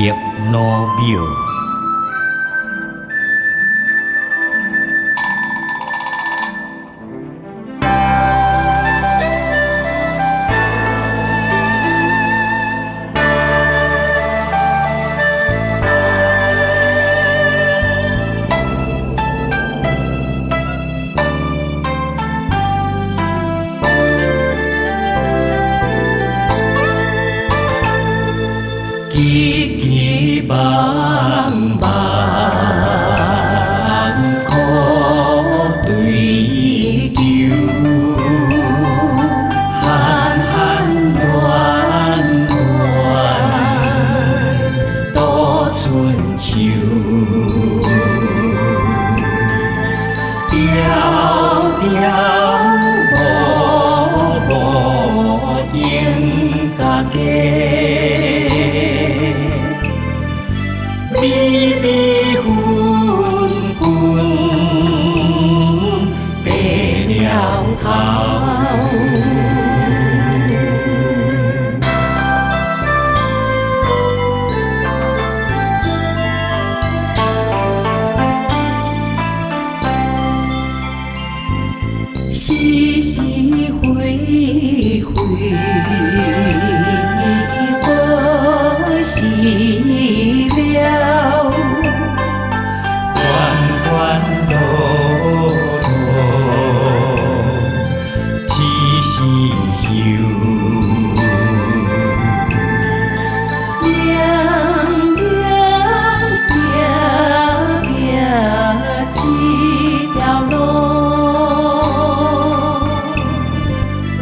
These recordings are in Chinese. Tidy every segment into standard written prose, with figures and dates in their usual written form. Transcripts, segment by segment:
极罗庙。急急忙忙，苦对求，寒寒暖暖，度春秋。条条无无应家家。微微昏昏白了头，时时回回何时了？缓缓落落，只是休。凉凉白白一条路，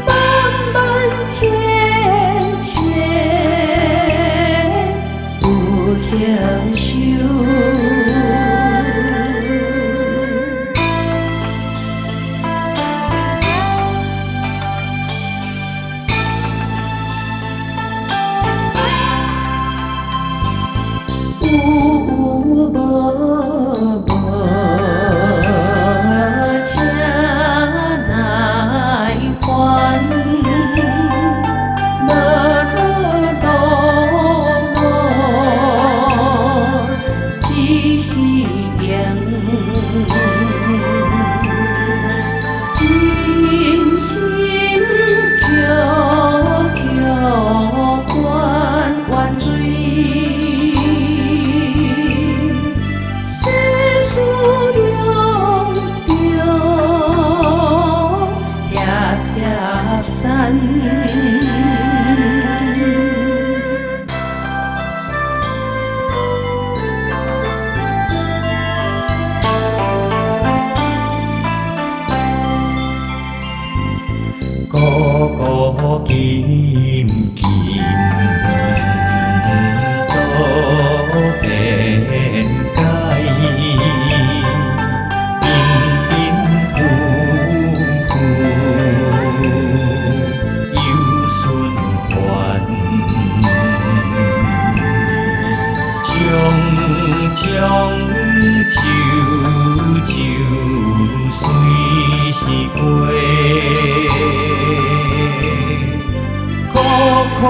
漫漫千千不停休。有无无，请来还。无路只是缘。真心悄悄关怨水。世事凉凉，撇撇散。孤孤金金，多变改，冰冰呼呼，有循环，将将旧旧随时过。苦苦